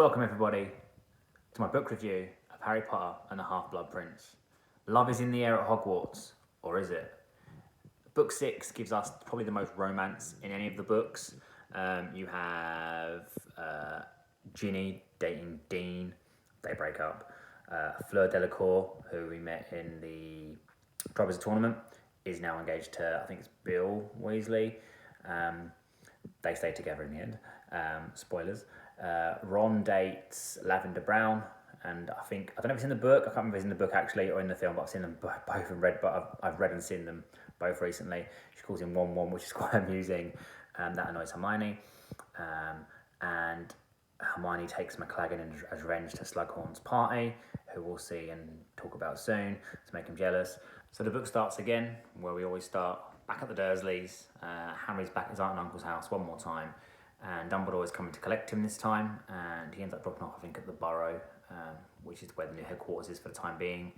Welcome everybody to my book review of Harry Potter and the Half-Blood Prince. Love is in the air at Hogwarts, or is it? Book 6 gives us probably the most romance in any of the books. You have Ginny dating Dean, they break up. Fleur Delacour, who we met in the Troubles Tournament, is now engaged to, I think it's Bill Weasley. They stay together in the end. Spoilers. Ron dates Lavender Brown, and I don't know if it's in the book. I can't remember if it's in the book actually or in the film, but I've seen them both and read. But I've read and seen them both recently. She calls him 1-1, which is quite amusing. That annoys Hermione, and Hermione takes McLaggen as revenge to Slughorn's party, who we'll see and talk about soon to make him jealous. So the book starts again where we always start, back at the Dursleys. Harry's back at his aunt and uncle's house one more time, and Dumbledore is coming to collect him this time, and he ends up dropping off, I think, at the Burrow, which is where the new headquarters is for the time being,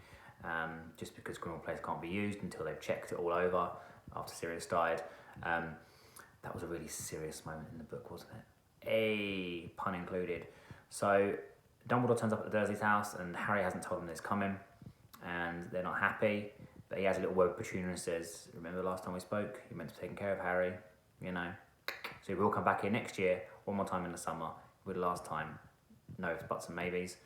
just because Grimmauld Place can't be used until they've checked it all over after Sirius died. That was a really serious moment in the book, wasn't it? A pun included. So Dumbledore turns up at the Dursley's house, and Harry hasn't told them this coming, and they're not happy. But he has a little word with Petunia and says, "Remember the last time we spoke? You meant to be taking care of Harry, you know. So we'll come back here next year, one more time in the summer, with the last time. No ifs, buts and maybes."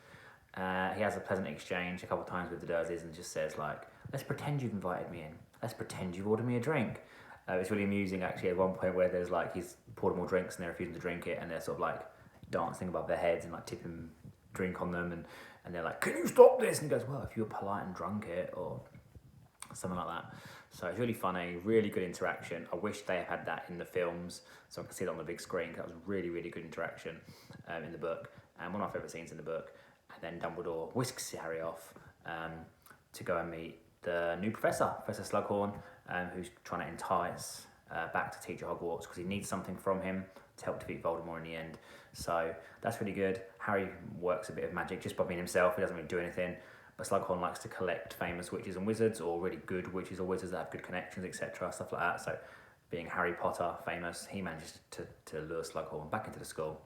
He has a pleasant exchange a couple of times with the Dursleys and just says, like, "Let's pretend you've invited me in. Let's pretend you've ordered me a drink." It's really amusing, actually, at one point where there's like, he's poured them all drinks and they're refusing to drink it, and they're sort of like dancing above their heads and like tipping drink on them, and they're like, "Can you stop this?" And he goes, "Well, if you were polite and drunk it," or something like that. So it's really funny, really good interaction. I wish they had that in the films so I could see it on the big screen, because that was really, really good interaction in the book, and one of my favourite scenes in the book. And then Dumbledore whisks Harry off to go and meet the new professor, Professor Slughorn, who's trying to entice back to teach at Hogwarts because he needs something from him to help defeat Voldemort in the end. So that's really good. Harry works a bit of magic just by being himself. He doesn't really do anything. But Slughorn likes to collect famous witches and wizards, or really good witches or wizards that have good connections, etc., stuff like that. So being Harry Potter famous, he manages to lure Slughorn back into the school.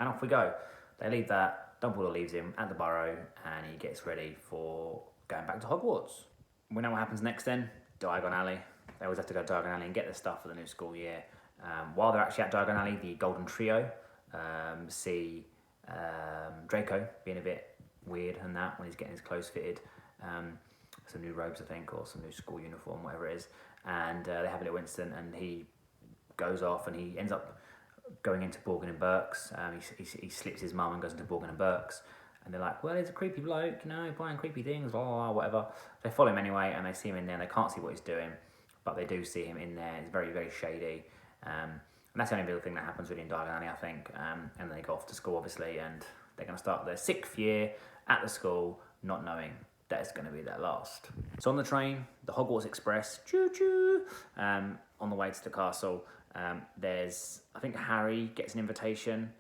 And off we go. They leave that. Dumbledore leaves him at the Burrow, and he gets ready for going back to Hogwarts. We know what happens next then. Diagon Alley. They always have to go to Diagon Alley and get the stuff for the new school year. While they're actually at Diagon Alley, the Golden Trio see Draco being a bit weird and that when he's getting his clothes fitted, some new robes, I think, or some new school uniform, whatever it is, and they have a little incident, and he goes off and he ends up going into Borgin and Burke's. He slips his mum and goes into Borgin and Burke's, and they're like, "Well, he's a creepy bloke, you know, buying creepy things, blah, blah, blah, whatever." They follow him anyway, and they see him in there, and they can't see what he's doing, but they do see him in there. It's very, very shady, and that's the only real thing that happens really in Diagon Alley, I think. And then they go off to school, obviously, and they're going to start their 6th year at the school, not knowing that it's going to be their last. So on the train, the Hogwarts Express, choo-choo, on the way to the castle, I think Harry gets an invitation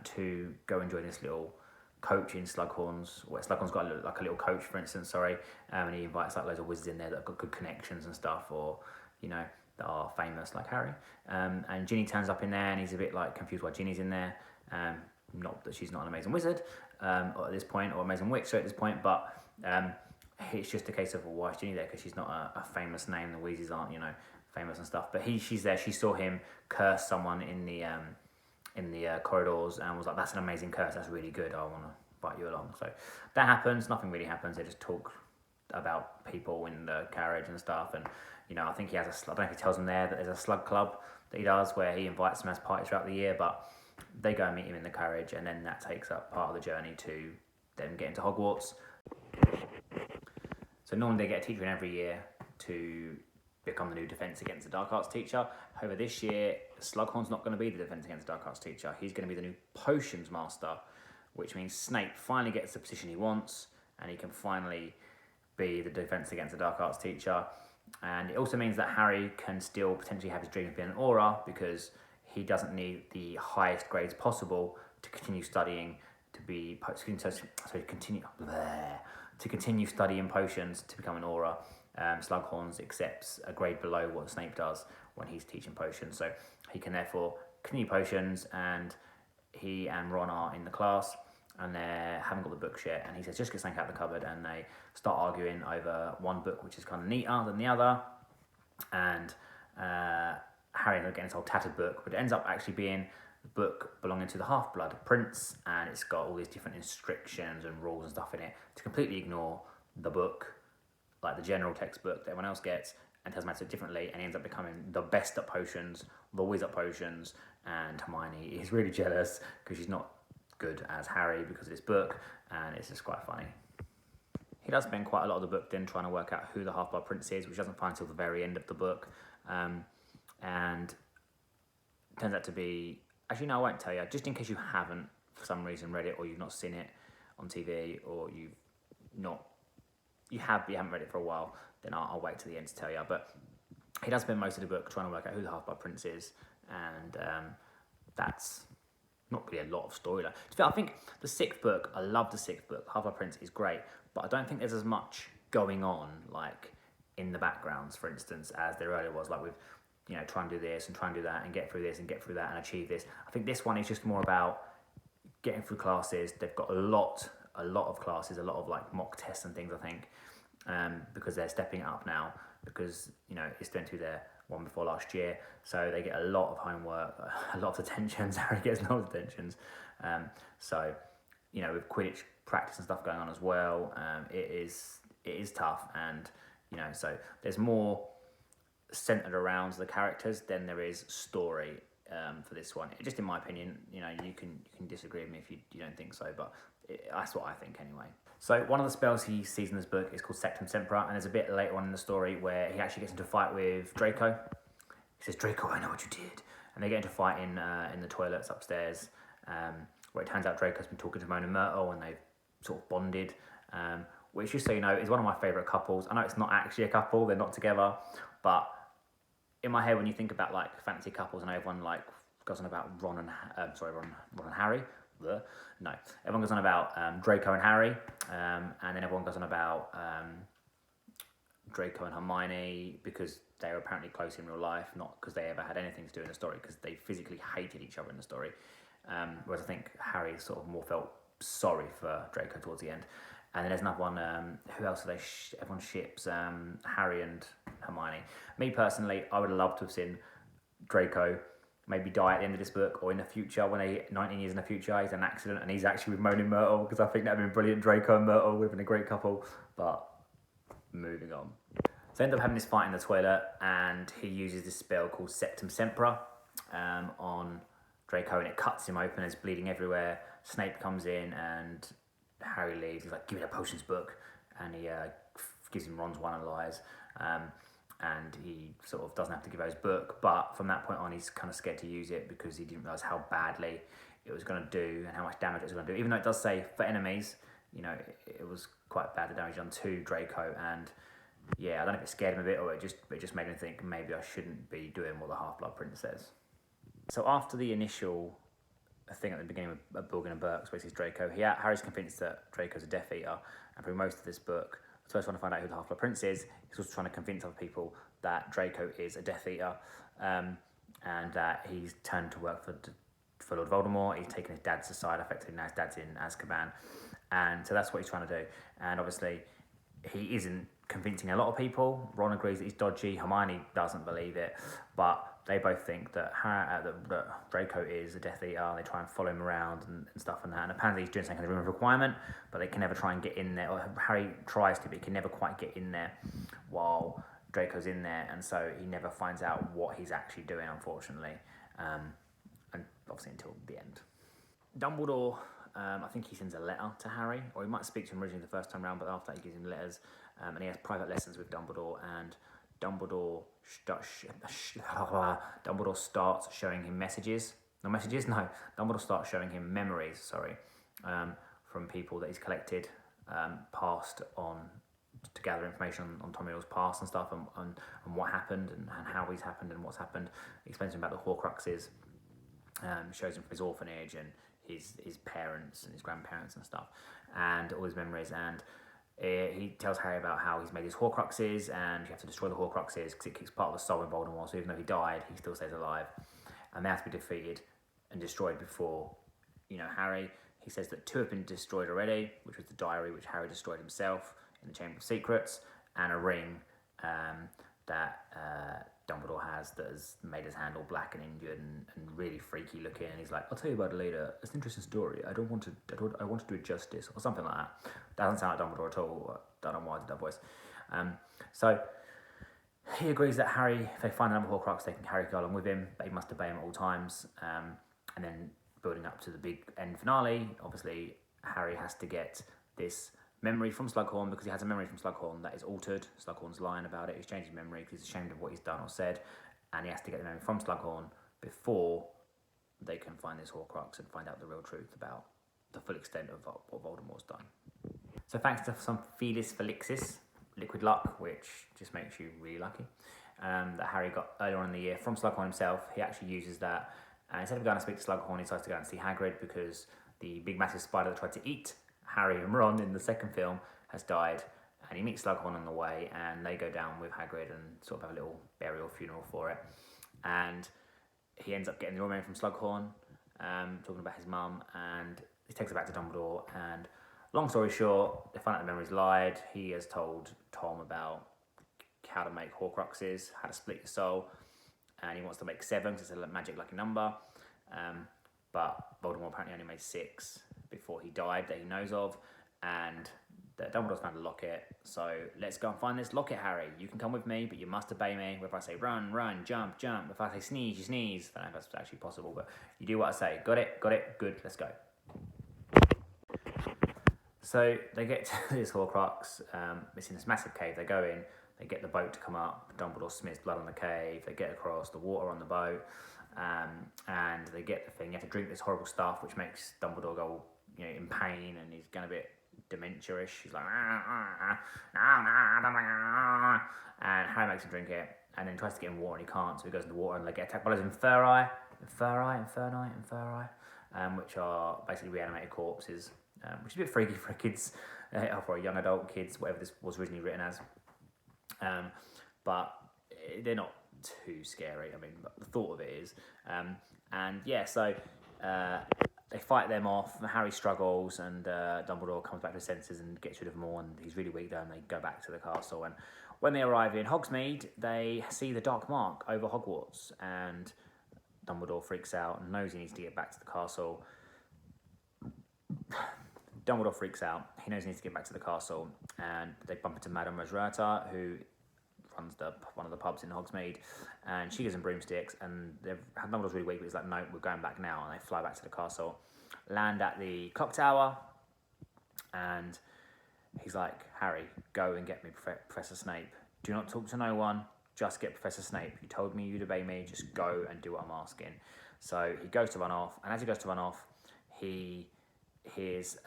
to go and join this little coach in Slughorn's, where Slughorn's got a little coach, for instance, and he invites like loads of wizards in there that have got good connections and stuff, or, you know, that are famous like Harry. And Ginny turns up in there, and he's a bit like confused why Ginny's in there. Not that she's not an amazing wizard at this point, or amazing witch at this point, but it's just a case of, well, why is Ginny there? Because she's not a famous name. The Weasleys aren't, you know, famous and stuff. But she's there. She saw him curse someone in the corridors and was like, "That's an amazing curse. That's really good. I want to invite you along." So that happens. Nothing really happens. They just talk about people in the carriage and stuff. And, you know, I think he has I don't know if he tells them there that there's a slug club that he does where he invites them as parties throughout the year, but they go and meet him in the carriage, and then that takes up part of the journey to them getting to Hogwarts. So normally they get a teacher in every year to become the new Defence Against the Dark Arts teacher. However, this year, Slughorn's not going to be the Defence Against the Dark Arts teacher. He's going to be the new Potions Master, which means Snape finally gets the position he wants, and he can finally be the Defence Against the Dark Arts teacher. And it also means that Harry can still potentially have his dream of being an Auror, because he doesn't need the highest grades possible to continue studying to continue studying potions to become an Auror. Slughorn accepts a grade below what Snape does when he's teaching potions, so he can therefore continue potions, and he and Ron are in the class and they haven't got the books yet, and he says just get something out of the cupboard, and they start arguing over one book which is kind of neater than the other, and Harry ends up getting this old tattered book, but it ends up actually being the book belonging to the Half-Blood Prince, and it's got all these different restrictions and rules and stuff in it to completely ignore the book, like the general textbook that everyone else gets, and tells him how to do it differently, and he ends up becoming the best at potions, the whiz at potions, and Hermione is really jealous because she's not good as Harry because of this book, and it's just quite funny. He does spend quite a lot of the book then trying to work out who the Half-Blood Prince is, which doesn't find until the very end of the book, and turns out to be... Actually, no, I won't tell you, just in case you haven't, for some reason, read it, or you've not seen it on TV, or you haven't read it for a while, then I'll wait till the end to tell you. But he does spend most of the book trying to work out who the Half-Blood Prince is, and that's not really a lot of storyline. I think the 6th book, I love the 6th book, Half-Blood Prince is great, but I don't think there's as much going on, like, in the backgrounds, for instance, as there earlier was, like with, you know, try and do this and try and do that and get through this and get through that and achieve this. I think this one is just more about getting through classes. They've got a lot of classes, a lot of like mock tests and things, I think, because they're stepping it up now, because, you know, it's going through their one before last year, so they get a lot of homework, a lot of attentions. Harry gets a lot of attentions, so, you know, with Quidditch practice and stuff going on as well, it is tough, and, you know, so there's more centered around the characters than there is story for this one. Just in my opinion, you know, you can disagree with me if you don't think so, but that's what I think anyway. So one of the spells he sees in this book is called Sectum Sempra, and there's a bit later on in the story where he actually gets into a fight with Draco. He says, "Draco, I know what you did," and they get into a fight in the toilets upstairs, where it turns out Draco's been talking to Moan and Myrtle, and they've sort of bonded, which, just so you know, is one of my favourite couples. I know it's not actually a couple, they're not together, but in my head, when you think about like fantasy couples, I know everyone like goes on about Ron and Harry. Bleh. No, everyone goes on about Draco and Harry, and then everyone goes on about Draco and Hermione because they were apparently close in real life, not because they ever had anything to do in the story, because they physically hated each other in the story. Whereas I think Harry sort of more felt sorry for Draco towards the end. And then there's another one, who else are they? Everyone ships Harry and Hermione. Me personally, I would have loved to have seen Draco maybe die at the end of this book, or in the future, when 19 years in the future, he's an accident and he's actually with Moan and Myrtle, because I think that would have been brilliant. Draco and Myrtle would have been a great couple, but moving on. So they end up having this fight in the toilet, and he uses this spell called Sectum Sempra on Draco, and it cuts him open, there's bleeding everywhere. Snape comes in and Harry leaves. He's like, "Give me the potions book," and he gives him Ron's one and lies, and he sort of doesn't have to give out his book, but from that point on he's kind of scared to use it because he didn't realise how badly it was going to do and how much damage it was going to do, even though it does say for enemies. You know, it was quite bad, the damage done to Draco, and yeah, I don't know if it scared him a bit, or it just made him think maybe I shouldn't be doing what the Half-Blood Prince says. So after the initial thing at the beginning of Borgin and Burke's, where he sees Draco, Harry's convinced that Draco's a Death Eater, and through most of this book, the first one to find out who the Half-Blood Prince is, he's also trying to convince other people that Draco is a Death Eater, and that he's turned to work for Lord Voldemort. He's taken his dad's side, effectively now his dad's in Azkaban, and so that's what he's trying to do. And obviously, he isn't convincing a lot of people. Ron agrees that he's dodgy. Hermione doesn't believe it, but they both think that Draco is a Death Eater. They try and follow him around and stuff and that. And apparently he's doing something in the Room of Requirement, but they can never try and get in there. Or Harry tries to, but he can never quite get in there while Draco's in there. And so he never finds out what he's actually doing, unfortunately. And obviously until the end. Dumbledore, I think he sends a letter to Harry, or he might speak to him originally the first time round, but after that he gives him letters. And he has private lessons with Dumbledore, and Dumbledore starts showing him Dumbledore starts showing him memories, from people that he's collected, passed on to gather information on Tom Riddle's past and stuff, and what happened and how he's happened and what's happened. He explains to him about the Horcruxes, shows him his orphanage and his parents and his grandparents and stuff, and all his memories. And he tells Harry about how he's made his Horcruxes, and you have to destroy the Horcruxes because it kicks part of the soul in Voldemort, so even though he died, he still stays alive. And they have to be defeated and destroyed before Harry. He says that 2 have been destroyed already, which was the diary which Harry destroyed himself in the Chamber of Secrets, and a ring that Dumbledore has that has made his hand all black and injured and really freaky looking. And he's like, "I'll tell you about it later. It's an interesting story. I want to do it justice," or something like that. Doesn't sound like Dumbledore at all. I don't know why I did that voice. So he agrees that Harry, if they find another Horcrux, they can carry go along with him, but he must obey him at all times. And then building up to the big end finale, obviously Harry has to get this memory from Slughorn, because he has a memory from Slughorn that is altered. Slughorn's lying about it. He's changed his memory because he's ashamed of what he's done or said, and he has to get the memory from Slughorn before they can find this Horcrux and find out the real truth about the full extent of what Voldemort's done. So thanks to some Felis Felixis, liquid luck, which just makes you really lucky, that Harry got earlier on in the year from Slughorn himself. He actually uses that, and instead of going to speak to Slughorn, he decides to go and see Hagrid, because the big massive spider that tried to eat Harry and Ron in the second film has died, and he meets Slughorn on the way, and they go down with Hagrid and sort of have a little burial funeral for it. And he ends up getting the memory from Slughorn, talking about his mum, and he takes it back to Dumbledore. And long story short, they find out the memories lied. He has told Tom about how to make Horcruxes, how to split your soul, and he wants to make 7 because it's a magic lucky number. But Voldemort apparently only made 6 before he died that he knows of, and that Dumbledore's found a locket. So let's go and find this locket, Harry. You can come with me, but you must obey me. If I say run, run, jump, jump. If I say sneeze, you sneeze. I don't know if that's actually possible, but you do what I say. Got it, good, let's go. So they get to this Horcrux. It's in this massive cave. They go in, they get the boat to come up. Dumbledore smears blood on the cave. They get across the water on the boat, and they get the thing. You have to drink this horrible stuff, which makes Dumbledore go, in pain, and he's going a bit dementia-ish. He's like, and Harry makes him drink it, and then tries to get in water, and he can't, so he goes in the water, and they get attacked by those Inferni, which are basically reanimated corpses, which is a bit freaky for kids, or for young adult kids, whatever this was originally written as. But they're not too scary. I mean, the thought of it is. So they fight them off. Harry struggles, and Dumbledore comes back to his senses and gets rid of them all, and he's really weak though, and they go back to the castle. And when they arrive in Hogsmeade, they see the Dark Mark over Hogwarts, and Dumbledore freaks out and knows he needs to get back to the castle. Dumbledore freaks out. He knows he needs to get back to the castle, and they bump into Madame Rosrata, who runs one of the pubs in Hogsmeade, and she gives him broomsticks, and Dumbledore's really weak, but he's like, "No, we're going back now," and they fly back to the castle, land at the clock tower, and he's like, "Harry, go and get me Professor Snape. Do not talk to no one, just get Professor Snape. You told me you'd obey me, just go and do what I'm asking." So he goes to run off, and as he goes to run off, he hears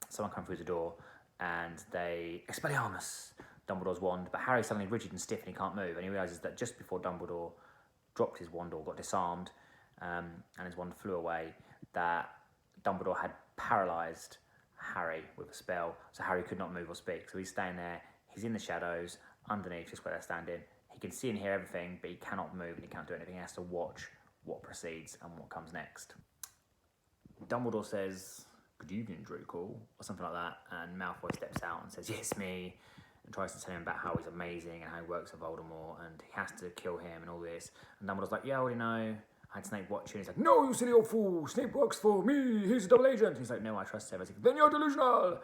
someone come through the door, and they Expelliarmus, Dumbledore's wand, but Harry's suddenly rigid and stiff and he can't move, and he realises that just before Dumbledore dropped his wand or got disarmed, and his wand flew away, that Dumbledore had paralysed Harry with a spell, so Harry could not move or speak. So he's staying there, he's in the shadows, underneath, just where they're standing. He can see and hear everything, but he cannot move and he can't do anything. He has to watch what proceeds and what comes next. Dumbledore says, "Good evening, Draco," or something like that, and Malfoy steps out and says, "Yes, me," and tries to tell him about how he's amazing and how he works for Voldemort and he has to kill him and all this. And Dumbledore's like, "Yeah, I already know. I had Snape watch you." And he's like, "No, you silly old fool. Snape works for me. He's a double agent." And he's like, "No, I trust Severus." Like, "Then you're delusional."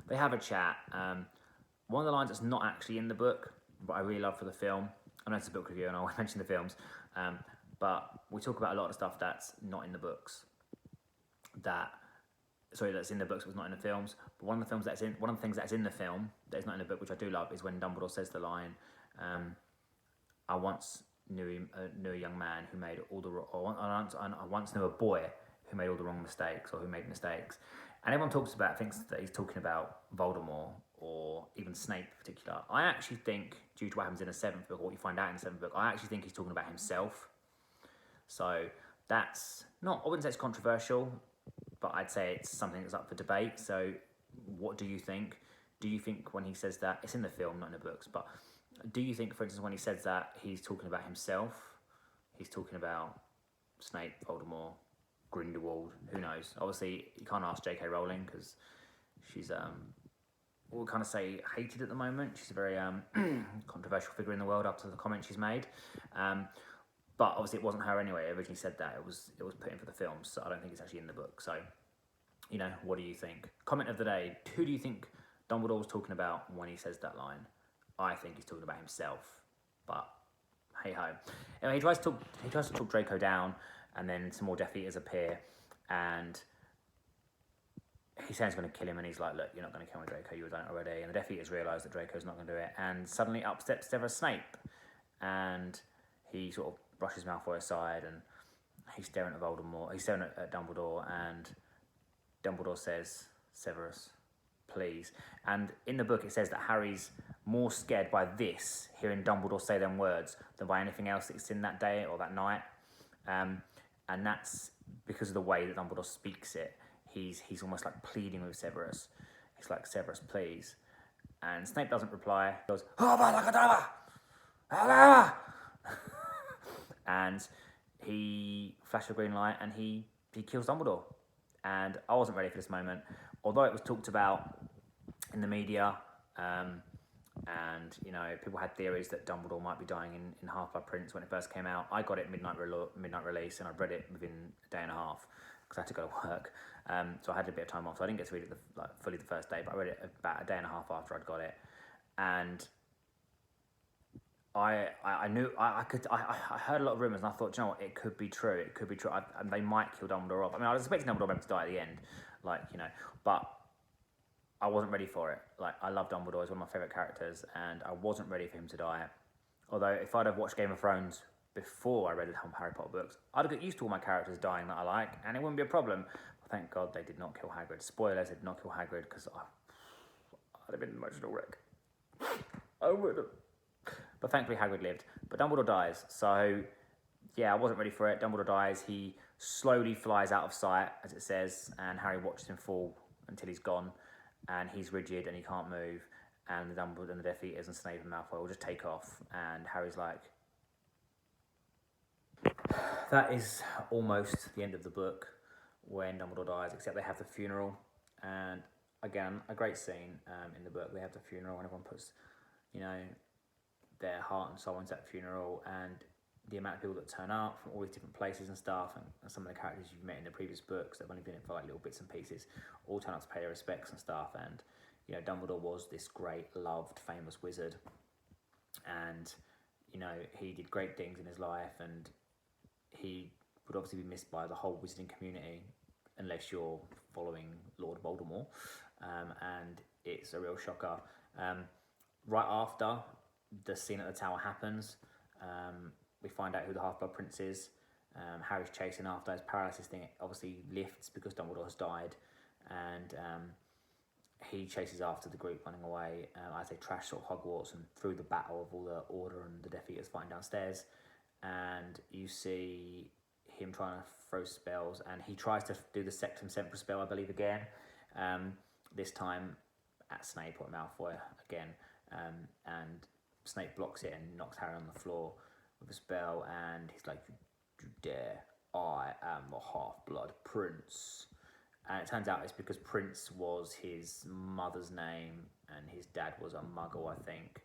They have a chat. One of the lines that's not actually in the book, but I really love for the film. I know it's a book review and I'll mention the films, but we talk about a lot of stuff that's not in the books. That's in the books but not in the films. But one of the things that's in the film that is not in the book, which I do love, is when Dumbledore says the line, "I once knew a young man who made all the I once knew a boy who made all the wrong mistakes, or who made mistakes." And everyone thinks that he's talking about Voldemort or even Snape in particular. I actually think, due to what happens in the 7th book, or what you find out in the 7th book, I actually think he's talking about himself. So that's not, I wouldn't say it's controversial, but I'd say it's something that's up for debate. So what do you think? Do you think when he says that, it's in the film, not in the books, but do you think, for instance, when he says that, he's talking about himself? He's talking about Snape, Voldemort, Grindelwald, who knows? Obviously, you can't ask J.K. Rowling because she's, we'll kind of say hated at the moment. She's a very controversial figure in the world after the comments she's made. But obviously it wasn't her anyway. It originally said that. It was put in for the films, so I don't think it's actually in the book. So, you know, what do you think? Comment of the day. Who do you think Dumbledore was talking about when he says that line? I think he's talking about himself. But hey ho. Anyway, he tries to talk Draco down, and then some more Death Eaters appear, and he says he's going to kill him, and he's like, look, you're not going to kill me, Draco, you've done it already. And the Death Eaters realise that Draco's not going to do it, and suddenly up steps Severus Snape, and he sort of brushes Malfoy aside, and he's staring at Voldemort. He's staring at Dumbledore, and Dumbledore says, Severus, please. And in the book, it says that Harry's more scared by this, hearing Dumbledore say them words, than by anything else that's in that day or that night. And that's because of the way that Dumbledore speaks it. He's almost like pleading with Severus. He's like, Severus, please. And Snape doesn't reply. He goes, and he flashes a green light, and he kills Dumbledore. And I wasn't ready for this moment, although it was talked about in the media, and you know, people had theories that Dumbledore might be dying in Half-Blood Prince when it first came out. I got it midnight release, and I read it within a day and a half because I had to go to work. So I had a bit of time off, so I didn't get to read it fully the first day, but I read it about a day and a half after I'd got it, and I knew I heard a lot of rumours, and I thought, you know what, it could be true. It could be true. And they might kill Dumbledore off. I mean, I was expecting Dumbledore to die at the end, like, you know, but I wasn't ready for it. Like, I love Dumbledore; he's one of my favourite characters, and I wasn't ready for him to die. Although, if I'd have watched Game of Thrones before I read the Harry Potter books, I'd have got used to all my characters dying that I like, and it wouldn't be a problem. But thank God they did not kill Hagrid. Spoilers, they did not kill Hagrid, because I'd have been an emotional wreck. I would have. But thankfully Hagrid lived. But Dumbledore dies, so yeah, I wasn't ready for it. Dumbledore dies, he slowly flies out of sight, as it says, and Harry watches him fall until he's gone, and he's rigid and he can't move, and the Dumbledore and the Death Eaters and Snape and Malfoy will just take off, and Harry's like... That is almost the end of the book when Dumbledore dies, except they have the funeral, and again, a great scene in the book. They have the funeral and everyone puts, you know, their heart and soul into that funeral, and the amount of people that turn up from all these different places and stuff, and some of the characters you've met in the previous books that have only been in for like little bits and pieces, all turn up to pay their respects and stuff. And you know, Dumbledore was this great, loved, famous wizard, and you know, he did great things in his life, and he would obviously be missed by the whole wizarding community, unless you're following Lord Voldemort, and it's a real shocker. Right after the scene at the tower happens, we find out who the Half-Blood Prince is. Harry's chasing after his paralysis thing. It obviously lifts because Dumbledore has died, and he chases after the group running away as they trash sort of Hogwarts and through the battle of all the Order and the Death Eaters fighting downstairs. And you see him trying to throw spells, and he tries to do the Sectum Sempra spell, I believe, again. This time at Snape or Malfoy again, and Snape blocks it and knocks Harry on the floor with a spell, and he's like, you dare, I am the Half-Blood Prince. And it turns out it's because Prince was his mother's name, and his dad was a muggle, I think.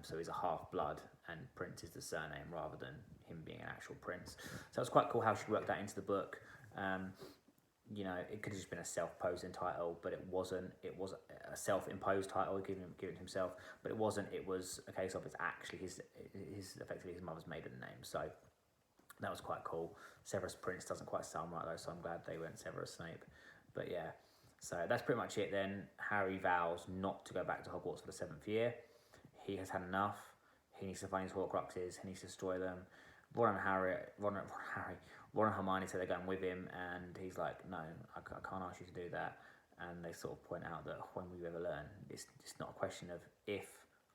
So he's a half-blood, and Prince is the surname rather than him being an actual prince. So it's quite cool how she worked that into the book. You know, it could have just been a self-posing title, but it wasn't. It was a self-imposed title given to himself, but it wasn't. It was a case of it's actually his effectively his mother's maiden name. So that was quite cool. Severus Prince doesn't quite sound right though, so I'm glad they went Severus Snape. But yeah, so that's pretty much it then. Harry vows not to go back to Hogwarts for the 7th year. He has had enough. He needs to find his Horcruxes. He needs to destroy them. Ron and Hermione say they're going with him, and he's like, no, I can't ask you to do that. And they sort of point out that when we ever learn, it's not a question of if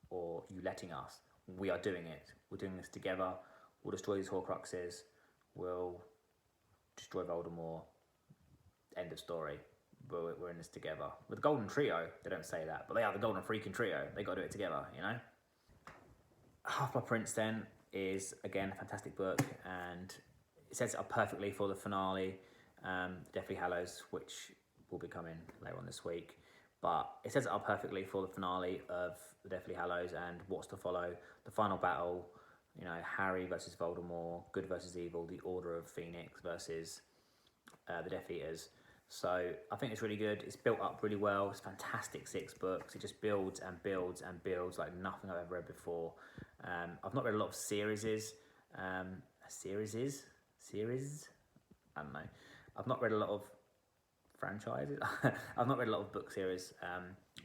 or you letting us. We are doing it. We're doing this together. We'll destroy these Horcruxes. We'll destroy Voldemort. End of story. We're in this together. With the Golden Trio, they don't say that, but they are the Golden freaking Trio. They got to do it together, you know? Half-Blood Prince then is, again, a fantastic book, and it sets it up perfectly for the finale, Deathly Hallows, which will be coming later on this week. But it sets it up perfectly for the finale of the Deathly Hallows and what's to follow. The final battle, you know, Harry versus Voldemort, good versus evil, the Order of Phoenix versus the Death Eaters. So I think it's really good. It's built up really well. It's fantastic 6 books. It just builds and builds and builds like nothing I've ever read before. I've not read a lot of series. Series? I don't know. I've not read a lot of franchises. I've not read a lot of book series,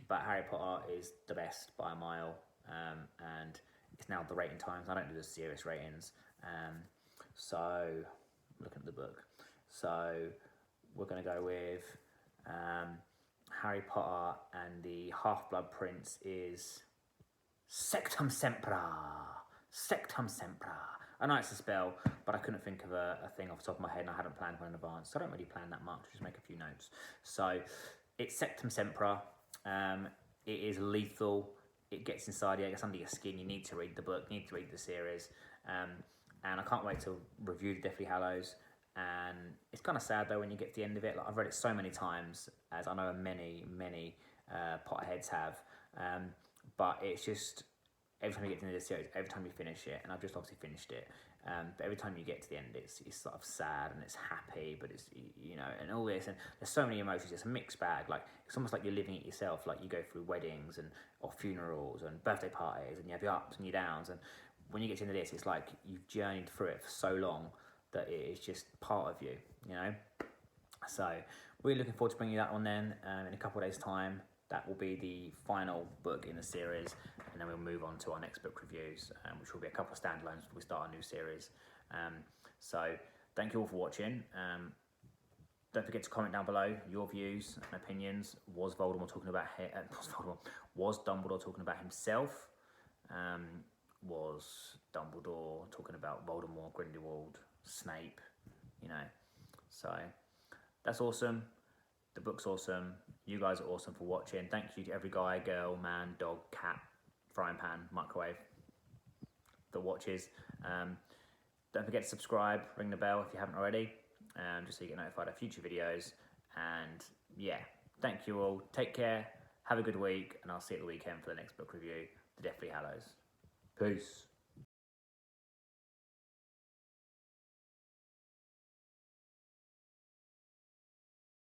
but Harry Potter is the best by a mile, and it's now the rating times. I don't do the serious ratings, so looking at the book. So we're going to go with Harry Potter and the Half-Blood Prince is Sectum Sempra. Sectum Sempra. I know it's a spell, but I couldn't think of a thing off the top of my head and I hadn't planned one in advance. So I don't really plan that much, just make a few notes. So it's Sectum Sempra. It is lethal. It gets inside you, it gets under your skin. You need to read the book, you need to read the series. And I can't wait to review the Deathly Hallows. And it's kind of sad though when you get to the end of it. Like, I've read it so many times, as I know many Potterheads have. But it's just, every time you get to the end of the series, every time you finish it, and I've just obviously finished it, but every time you get to the end, it's sort of sad and it's happy, but it's, you know, and all this, and there's so many emotions. It's a mixed bag. Like, it's almost like you're living it yourself. Like, you go through weddings and or funerals and birthday parties, and you have your ups and your downs. And when you get to the end of this, it's like you've journeyed through it for so long that it is just part of you, you know. So we're looking forward to bringing you that one then in a couple of days' time. That will be the final book in the series, and then we'll move on to our next book reviews, which will be a couple of standalones before we start our new series. So thank you all for watching. Don't forget to comment down below your views and opinions. Was Voldemort talking about was Dumbledore talking about himself? Was Dumbledore talking about Voldemort, Grindelwald, Snape? You know, so that's awesome. The book's awesome. You guys are awesome for watching. Thank you to every guy, girl, man, dog, cat, frying pan, microwave that watches. Don't forget to subscribe, ring the bell if you haven't already, just so you get notified of future videos. And yeah, thank you all. Take care. Have a good week, and I'll see you at the weekend for the next book review, The Deathly Hallows. Peace.